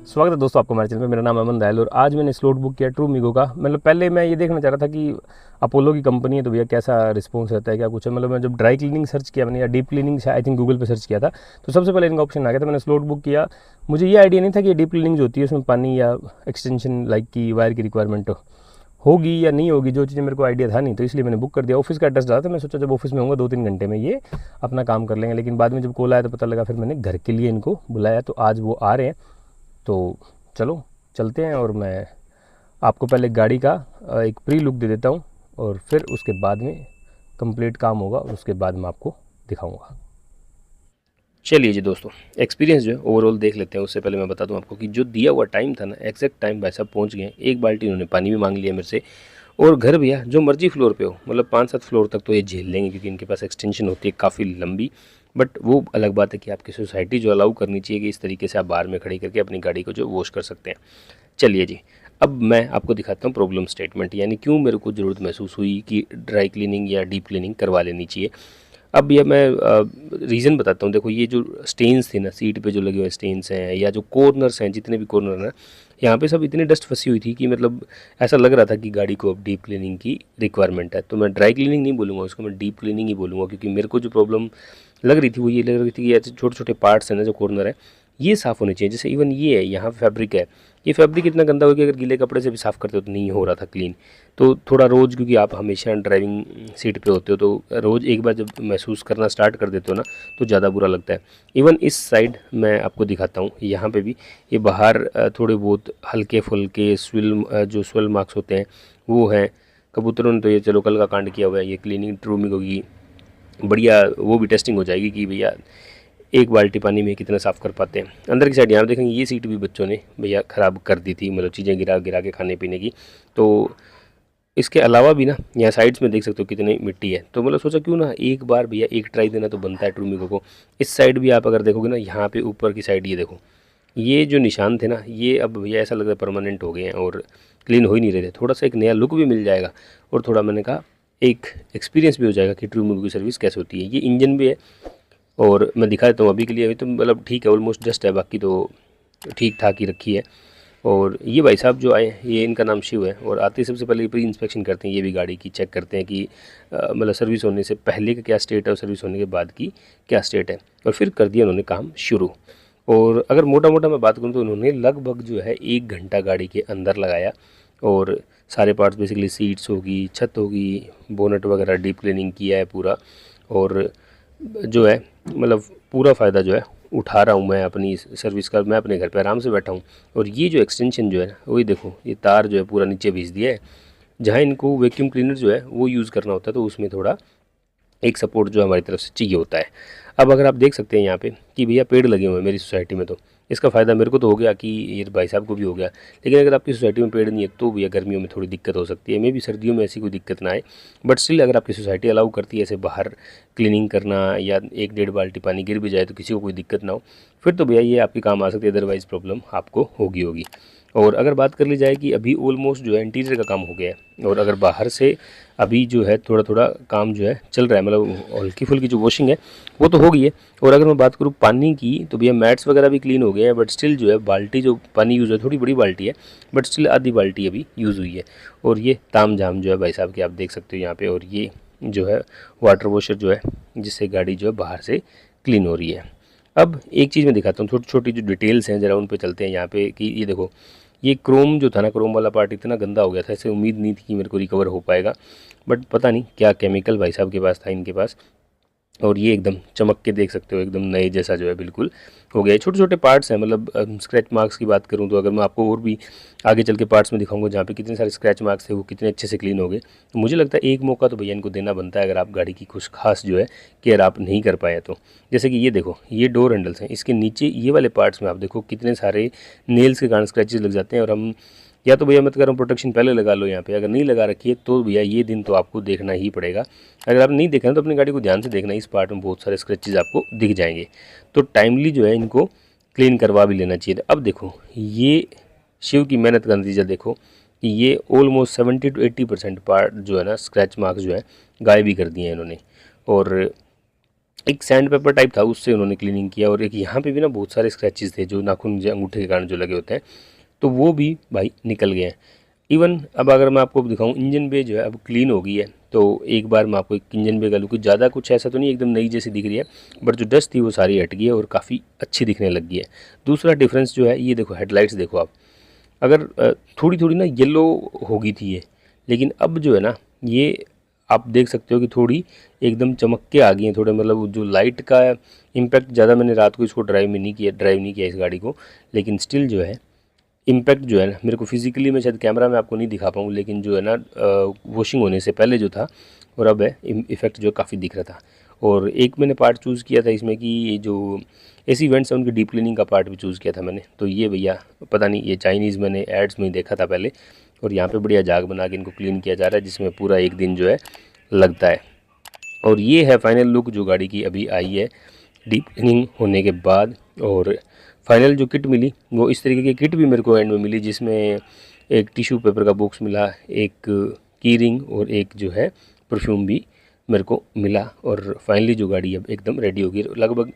स्वागत है दोस्तों आपको हमारे चैनल पे। मेरा नाम अमन दयाल और आज मैंने स्लॉट बुक किया ट्रूमिगो का। मतलब पहले मैं ये देखना चाह रहा था कि अपोलो की कंपनी है तो भैया कैसा रिस्पॉन्स रहता है, क्या कुछ है। मतलब मैं जब ड्राई क्लीनिंग सर्च किया मैंने या deep cleaning I think Google पे सर्च किया था तो सबसे पहले इनका ऑप्शन आ गया था। मैंने स्लॉट बुक किया। मुझे ये आइडिया नहीं था कि डीप क्लीनिंग जो होती है उसमें पानी या एक्सटेंशन लाइक की वायर की रिक्वायरमेंट होगी या नहीं होगी, जो चीज़ें मेरे को आइडिया था नहीं, तो इसलिए मैंने बुक कर दिया। ऑफिस का एड्रेस डाला था, मैं सोचा जब ऑफिस में होगा 2-3 घंटे में ये अपना काम कर लेंगे। लेकिन बाद में जब कॉल आया तो पता लगा, फिर मैंने घर के लिए इनको बुलाया तो आज वो आ रहे हैं। तो चलो चलते हैं और मैं आपको पहले गाड़ी का एक प्री लुक दे देता हूँ और फिर उसके बाद में कंप्लीट काम होगा और उसके बाद मैं आपको दिखाऊंगा। चलिए जी दोस्तों, एक्सपीरियंस जो है ओवरऑल देख लेते हैं। उससे पहले मैं बता दूं आपको कि जो दिया हुआ टाइम था ना, एग्जैक्ट टाइम भाई साहब पहुँच गए। एक बाल्टी उन्होंने पानी भी मांग लिया मेरे से। और घर भैया जो मर्जी फ्लोर पे हो, मतलब 5-7 फ्लोर तक तो ये झेल लेंगे क्योंकि इनके पास एक्सटेंशन होती है काफ़ी लंबी। बट वो अलग बात है कि आपकी सोसाइटी जो अलाउ करनी चाहिए कि इस तरीके से आप बाहर में खड़ी करके अपनी गाड़ी को जो वॉश कर सकते हैं। चलिए जी, अब मैं आपको दिखाता हूँ प्रॉब्लम स्टेटमेंट, यानी क्यों मेरे को ज़रूरत महसूस हुई कि ड्राई क्लीनिंग या डीप क्लीनिंग करवा लेनी चाहिए। अब ये मैं रीज़न बताता हूँ। देखो, ये जो स्टेन्स थे ना सीट पे, जो लगे हुए स्टेन्स हैं या जो कॉर्नर्स हैं, जितने भी कॉर्नर हैं यहाँ पे सब इतनी डस्ट फंसी हुई थी कि मतलब ऐसा लग रहा था कि गाड़ी को अब डीप क्लीनिंग की रिक्वायरमेंट है। तो मैं ड्राई क्लीनिंग नहीं बोलूँगा उसको, मैं डीप क्लीनिंग ही बोलूँगा, क्योंकि मेरे को जो प्रॉब्लम लग रही थी वो ये लग रही थी कि ऐसे छोटे छोटे पार्ट्स हैं ना, जो कॉर्नर है ये साफ़ होने चाहिए। जैसे इवन ये है, यहाँ फैब्रिक है, ये फैब्रिक इतना गंदा हो गया, अगर गीले कपड़े से भी साफ़ करते हो तो नहीं हो रहा था क्लीन। तो थोड़ा रोज़, क्योंकि आप हमेशा ड्राइविंग सीट पे होते हो तो रोज़ एक बार जब महसूस करना स्टार्ट कर देते हो ना तो ज़्यादा बुरा लगता है। इवन इस साइड मैं आपको दिखाता हूँ, यहाँ पे भी ये बाहर थोड़े बहुत हल्के फुल्के जो स्वेल मार्क्स होते हैं वो हैं। कबूतरों ने तो ये चलो कल का कांड किया हुआ है। ये क्लीनिंग ट्रूमिगो की बढ़िया वो भी टेस्टिंग हो जाएगी कि भैया एक बाल्टी पानी में कितना साफ़ कर पाते हैं। अंदर की साइड यहाँ देखेंगे, ये सीट भी बच्चों ने भैया ख़राब कर दी थी, मतलब चीज़ें गिरा गिरा के खाने पीने की। तो इसके अलावा भी ना यहाँ साइड्स में देख सकते हो कितनी मिट्टी है। तो मतलब सोचा क्यों ना एक बार भैया एक ट्राई देना तो बनता है ट्रूमिगो को। इस साइड भी आप अगर देखोगे ना, यहाँ पे ऊपर की साइड ये देखो, ये जो निशान थे ना, ये अब भैया ऐसा लग रहा है परमानेंट हो गए हैं और क्लीन हो ही नहीं रहे थे। थोड़ा सा एक नया लुक भी मिल जाएगा और थोड़ा मैंने कहा एक एक्सपीरियंस भी हो जाएगा कि ट्रूमिगो की सर्विस कैसे होती है। ये इंजन भी है और मैं दिखा देता हूँ अभी के लिए। अभी तो मतलब ठीक है, ऑलमोस्ट जस्ट है, बाकी तो ठीक ठाक ही रखी है। और ये भाई साहब जो आए, ये इनका नाम शिव है और आते ही सबसे पहले प्री इंस्पेक्शन करते हैं। ये भी गाड़ी की चेक करते हैं कि मतलब सर्विस होने से पहले का क्या स्टेट है और सर्विस होने के बाद की क्या स्टेट है। और फिर कर दिया उन्होंने काम शुरू। और अगर मोटा मोटा मैं बात करूँ तो उन्होंने लगभग जो है 1 घंटा गाड़ी के अंदर लगाया और सारे पार्ट्स बेसिकली सीट्स होगी, छत होगी, बोनट वगैरह डीप क्लीनिंग किया है पूरा। और जो है मतलब पूरा फ़ायदा जो है उठा रहा हूँ मैं अपनी इस सर्विस का। मैं अपने घर पे आराम से बैठा हूँ और ये जो एक्सटेंशन जो है ना, वही देखो, ये तार जो है पूरा नीचे भेज दिया है। जहाँ इनको वैक्यूम क्लीनर जो है वो यूज़ करना होता है तो उसमें थोड़ा एक सपोर्ट जो हमारी तरफ से चाहिए होता है। अब अगर आप देख सकते हैं यहाँ पे कि भैया पेड़ लगे हुए हैं मेरी सोसाइटी में, तो इसका फ़ायदा मेरे को तो हो गया कि ये भाई साहब को भी हो गया। लेकिन अगर आपकी सोसाइटी में पेड़ नहीं है तो भैया गर्मियों में थोड़ी दिक्कत हो सकती है। मे भी सर्दियों में ऐसी कोई दिक्कत ना आए, बट स्टिल अगर आपकी सोसाइटी अलाउ करती है ऐसे बाहर क्लीनिंग करना या 1-1.5 बाल्टी पानी गिर भी जाए तो किसी को कोई दिक्कत ना हो, फिर तो भैया ये आपके काम आ सकती है। अदरवाइज़ प्रॉब्लम आपको होगी। और अगर बात कर ली जाए कि अभी ऑलमोस्ट जो है इंटीरियर का काम हो गया है और अगर बाहर से अभी जो है थोड़ा थोड़ा काम जो है चल रहा है, मतलब हल्की फुल्की जो वॉशिंग है वो तो हो गई है। और अगर मैं बात करूँ पानी की तो भैया मैट्स वगैरह भी क्लीन हो गए हैं, बट स्टिल जो है बाल्टी जो पानी यूज़ है थोड़ी बड़ी बाल्टी है, बट स्टिल आधी बाल्टी अभी यूज़ हुई है। और ये ताम झाम जो है भाई साहब की आप देख सकते हो यहाँ पे। और ये जो है वाटर वॉशर जो है जिससे गाड़ी जो है बाहर से क्लीन हो रही है। अब एक चीज़ मैं दिखाता हूँ, छोटी छोटी जो डिटेल्स हैं ज़रा उन पे चलते हैं यहाँ पे। कि ये देखो, ये क्रोम जो था ना, क्रोम वाला पार्ट इतना गंदा हो गया था, ऐसे उम्मीद नहीं थी कि मेरे को रिकवर हो पाएगा। बट पता नहीं क्या केमिकल भाई साहब के पास था, इनके पास। और ये एकदम चमक के देख सकते हो, एकदम नए जैसा जो है बिल्कुल हो गया है। छोटे छोटे पार्ट्स हैं, मतलब स्क्रैच मार्क्स की बात करूँ तो अगर मैं आपको और भी आगे चल के पार्ट्स में दिखाऊंगा जहाँ पे कितने सारे स्क्रैच मार्क्स थे वो कितने अच्छे से क्लीन हो गए। तो मुझे लगता है एक मौका तो भैया इनको देना बनता है अगर आप गाड़ी की कुछ खास जो है केयर आप नहीं कर पाए तो। जैसे कि ये देखो, ये डोर हैंडल्स हैं, इसके नीचे ये वाले पार्ट्स में आप देखो कितने सारे नेल्स के कारण स्क्रैचेस लग जाते हैं। और हम या तो भैया मैं तो कह रहा हूँ प्रोटेक्शन पहले लगा लो यहाँ पे, अगर नहीं लगा रखी है तो भैया ये दिन तो आपको देखना ही पड़ेगा। अगर आप नहीं देखना तो अपनी गाड़ी को ध्यान से देखना, इस पार्ट में बहुत सारे स्क्रैचेज आपको दिख जाएंगे। तो टाइमली जो है इनको क्लीन करवा भी लेना चाहिए। अब देखो, ये शिव की मेहनत का नतीजा देखो कि ये ऑलमोस्ट 70 to 80% पार्ट जो है ना, स्क्रैच मार्क्स जो है गायब भी कर दिए हैं इन्होंने। और एक सैंड पेपर टाइप था, उससे उन्होंने क्लीनिंग किया। और एक यहाँ पे भी ना बहुत सारे स्क्रैचेस थे जो नाखून अंगूठे के कारण जो लगे होते हैं, तो वो भी भाई निकल गए हैं। इवन अब अगर मैं आपको दिखाऊं, इंजन बे जो है अब क्लीन हो गई है। तो एक बार मैं आपको एक इंजन बे का लुक, ज़्यादा कुछ ऐसा तो नहीं, एकदम नई जैसी दिख रही है, बट जो डस्ट थी वो सारी हट गई है और काफ़ी अच्छी दिखने लग गई है। दूसरा डिफरेंस जो है, ये देखो हेडलाइट्स देखो आप, अगर थोड़ी थोड़ी ना येलो हो गई थी ये, लेकिन अब जो है ना ये आप देख सकते हो कि थोड़ी एकदम चमक के आ गई हैं थोड़े, मतलब जो लाइट का इम्पैक्ट ज़्यादा, मैंने रात को इसको ड्राइव नहीं किया इस गाड़ी को, लेकिन स्टिल जो है इम्पैक्ट जो है ना, मेरे को फिजिकली मैं शायद कैमरा में आपको नहीं दिखा पाऊँ, लेकिन जो है ना वॉशिंग होने से पहले जो था और अब है, इफ़ेक्ट जो काफ़ी दिख रहा था। और एक मैंने पार्ट चूज़ किया था इसमें कि ये जो एसी वेंट्स हैं उनकी डीप क्लीनिंग का पार्ट भी चूज़ किया था मैंने। तो ये भैया पता नहीं, ये चाइनीज़ मैंने एड्स में ही देखा था पहले, और यहाँ पे बढ़िया जाग बना के इनको क्लीन किया जा रहा है, जिसमें पूरा एक दिन जो है लगता है। और ये है फाइनल लुक जो गाड़ी की अभी आई है डीप क्लीनिंग होने के बाद। और फाइनल जो किट मिली वो इस तरीके की किट भी मेरे को एंड में मिली, जिसमें एक टिश्यू पेपर का बॉक्स मिला, एक की रिंग और एक जो है परफ्यूम भी मेरे को मिला। और फाइनली जो गाड़ी अब एकदम रेडी होगी, लगभग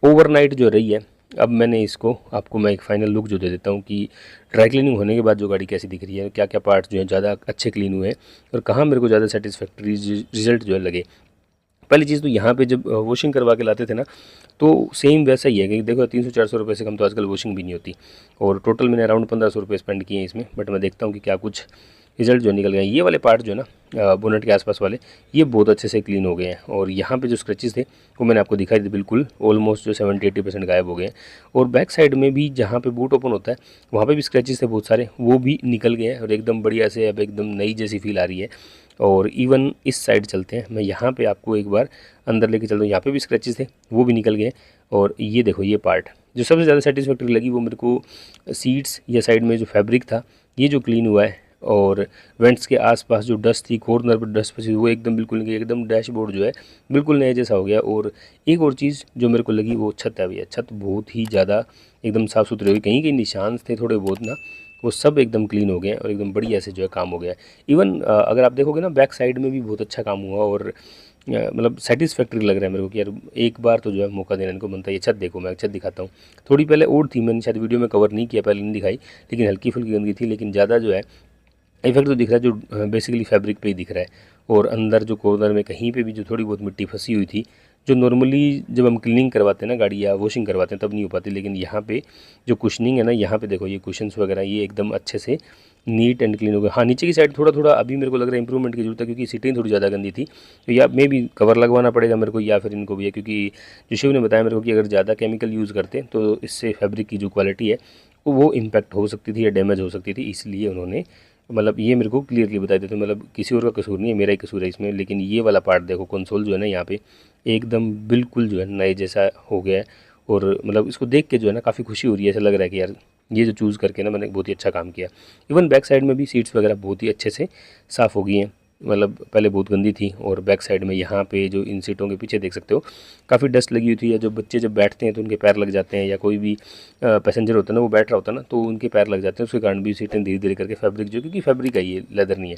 ओवरनाइट जो रही है। अब मैंने इसको आपको मैं एक फ़ाइनल लुक जो दे देता हूँ कि ड्राई क्लीनिंग होने के बाद जो गाड़ी कैसी दिख रही है, क्या क्या पार्ट्स जो हैं ज़्यादा अच्छे क्लीन हुए हैं और कहाँ मेरे को ज़्यादा सेटिस्फैक्ट्री रिजल्ट जो है लगे। पहली चीज़ तो यहाँ पे जब वॉशिंग करवा के लाते थे ना, तो सेम वैसा ही है कि देखो 300-400 रुपये से कम तो आजकल वॉशिंग भी नहीं होती। और टोटल मैंने अराउंड 1500 रुपये स्पेंड किए हैं इसमें, बट मैं देखता हूँ कि क्या कुछ रिजल्ट जो निकल गए हैं। ये वाले पार्ट जो है ना बोनेट के आसपास वाले, ये बहुत अच्छे से क्लीन हो गए हैं। और यहाँ पे जो स्क्रैचेस थे वो मैंने आपको दिखाई थे, बिल्कुल ऑलमोस्ट जो 70-80% गायब हो गए हैं। और बैक साइड में भी जहाँ पे बूट ओपन होता है वहाँ पे भी स्क्रैचेस थे बहुत सारे, वो भी निकल गए हैं और एकदम बढ़िया से अब एकदम नई जैसी फील आ रही है। और इवन इस साइड चलते हैं, मैं यहाँ पे आपको एक बार अंदर लेके चलता हूँ। यहाँ पे भी स्क्रैचेस थे, वो भी निकल गए। और ये देखो, ये पार्ट जो सबसे ज़्यादा सेटिस्फैक्टरी लगी वो मेरे को सीट्स या साइड में जो फैब्रिक था ये जो क्लीन हुआ है। और वेंट्स के आसपास जो डस्ट थी, कॉर्नर पर डस्ट फंसी वो एकदम बिल्कुल नहीं गई, एकदम डैशबोर्ड जो है बिल्कुल नया जैसा हो गया। और एक और चीज़ जो मेरे को लगी वो छत है भैया, छत बहुत ही ज़्यादा एकदम साफ़ सुथरी हुई, कहीं कहीं निशान थे थोड़े बहुत ना, वो सब एकदम क्लीन हो गए हैं और एकदम बढ़िया से जो है काम हो गया है। इवन अगर आप देखोगे ना बैक साइड में भी बहुत अच्छा काम हुआ और मतलब सेटिस्फैक्टरी लग रहा है मेरे को कि यार एक बार तो जो है मौका देने को बनता है। ये छत देखो, मैं छत दिखाता हूँ। थोड़ी पहले और थी, मैंने शायद वीडियो में कवर नहीं किया, पहले नहीं दिखाई, लेकिन हल्की फुल्की गंदगी थी, लेकिन ज़्यादा जो है इफेक्ट तो दिख रहा है जो बेसिकली फैब्रिक पे ही दिख रहा है। और अंदर जो कॉर्नर में कहीं पे भी जो थोड़ी बहुत मिट्टी फंसी हुई थी, जो नॉर्मली जब हम क्लीनिंग करवाते हैं ना गाड़ी या वॉशिंग करवाते हैं तब नहीं हो पाती, लेकिन यहाँ पे जो कुशनिंग है ना, यहाँ पे देखो ये कुशन्स वगैरह ये एकदम अच्छे से नीट एंड क्लीन हो गया। हाँ, नीचे की साइड थोड़ा थोड़ा अभी मेरे को लग रहा है इंप्रूवमेंट की जरूरत है, क्योंकि सीटें थोड़ी ज़्यादा गंदी थी, तो या मे भी कवर लगवाना पड़ेगा मेरे को या फिर इनको भी है, क्योंकि जो शिव ने बताया मेरे को कि अगर ज़्यादा केमिकल यूज़ करते तो इससे फैब्रिक की जो क्वालिटी है वो इम्पैक्ट हो सकती थी या डैमेज हो सकती थी, इसलिए उन्होंने मतलब ये मेरे को क्लियरली बता देते। मतलब किसी और का कसूर नहीं है, मेरा ही कसूर है इसमें। लेकिन ये वाला पार्ट देखो, कंसोल जो है ना यहाँ पे एकदम बिल्कुल जो है नए जैसा हो गया है। और मतलब इसको देख के जो है ना काफ़ी खुशी हो रही है, ऐसा लग रहा है कि यार ये जो चूज़ करके ना मैंने बहुत ही अच्छा काम किया। इवन बैक साइड में भी सीट्स वगैरह बहुत ही अच्छे से साफ़ हो गई हैं, मतलब पहले बहुत गंदी थी। और बैक साइड में यहाँ पे जो इन सीटों के पीछे देख सकते हो काफ़ी डस्ट लगी हुई थी, या जो बच्चे जब बैठते हैं तो उनके पैर लग जाते हैं, या कोई भी पैसेंजर होता है ना वो बैठ रहा होता है ना तो उनके पैर लग जाते हैं, उसके कारण भी सीटें धीरे धीरे करके फैब्रिक जो, क्योंकि फैब्रिक है ये, लेदर नहीं है।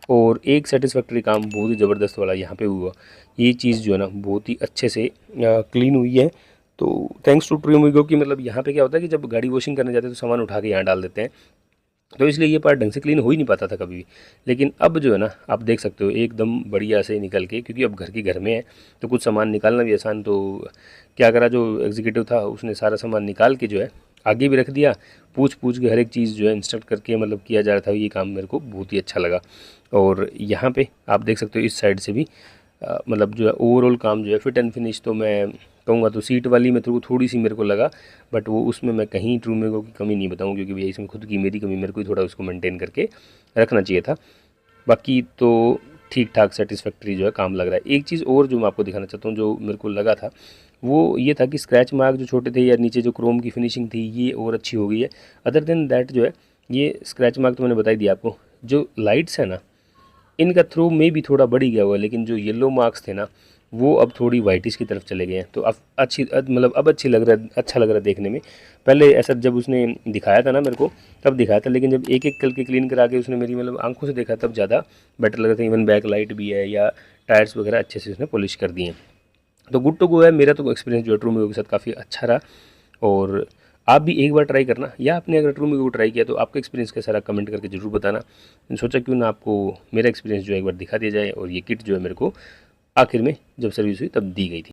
और एक सेटिस्फैक्टरी काम बहुत ही ज़बरदस्त वाला यहाँ पे हुआ, ये चीज़ जो है ना बहुत ही अच्छे से क्लीन हुई है। तो थैंक्स टू ट्रूमिगो की, मतलब यहाँ पे क्या होता है कि जब गाड़ी वॉशिंग करने जाते हैं तो सामान उठा के यहाँ डाल देते हैं, तो इसलिए ये पार्ट ढंग से क्लीन हो ही नहीं पाता था कभी भी। लेकिन अब जो है ना आप देख सकते हो एकदम बढ़िया से निकल के, क्योंकि अब घर के घर में है तो कुछ सामान निकालना भी आसान। तो क्या करा, जो एग्जीक्यूटिव था उसने सारा सामान निकाल के जो है आगे भी रख दिया, पूछ पूछ के हर एक चीज़ जो है इंस्ट्रक्ट करके मतलब किया जा रहा था। ये काम मेरे को बहुत ही अच्छा लगा। और यहाँ पे आप देख सकते हो इस साइड से भी मतलब जो है ओवरऑल काम जो है फिट एंड फिनिश, तो मैं कहूँगा तो सीट वाली में थोड़ी सी मेरे को लगा, बट वो उसमें मैं कहीं ट्रूमेगो की कमी नहीं बताऊँ, क्योंकि भैया इसमें खुद की मेरी कमी, मेरे को ही थोड़ा उसको मेंटेन करके रखना चाहिए था। बाकी तो ठीक ठाक सेटिस्फैक्ट्री जो है काम लग रहा है। एक चीज़ और जो मैं आपको दिखाना चाहता हूँ जो मेरे को लगा था वो ये था कि स्क्रैच मार्क जो छोटे थे या नीचे जो क्रोम की फिनिशिंग थी ये और अच्छी हो गई है। अदर देन दैट जो है ये स्क्रैच मार्क तो मैंने बता ही दिया आपको। जो लाइट्स है ना इनका थ्रू में भी थोड़ा बढ़ ही गया हुआ है, लेकिन जो येलो मार्क्स थे ना वो अब थोड़ी वाइटिश की तरफ चले गए हैं। तो अब अच्छी मतलब अब अच्छी लग रहा है, अच्छा लग रहा है देखने में। पहले ऐसा जब उसने दिखाया था ना मेरे को तब दिखाया था, लेकिन जब एक एक करके क्लीन करा के उसने मेरी मतलब आंखों से देखा तब ज़्यादा बेटर लग रहा था। इवन बैक लाइट भी है या टायर्स वगैरह अच्छे से उसने पॉलिश कर दिए हैं। तो गुड टू गो है। मेरा तो एक्सपीरियंस जो है ट्रूमिगो के साथ काफ़ी अच्छा रहा, और आप भी एक बार ट्राई करना, या आपने अगर ट्रूमिगो को ट्राई किया तो आपका एक्सपीरियंस कैसा रहा कमेंट करके जरूर बताना। मैंने सोचा क्यों ना आपको मेरा एक्सपीरियंस जो है एक बार दिखा दिया जाए, और ये किट जो है मेरे को आखिर में जब सर्विस हुई तब दी गई थी।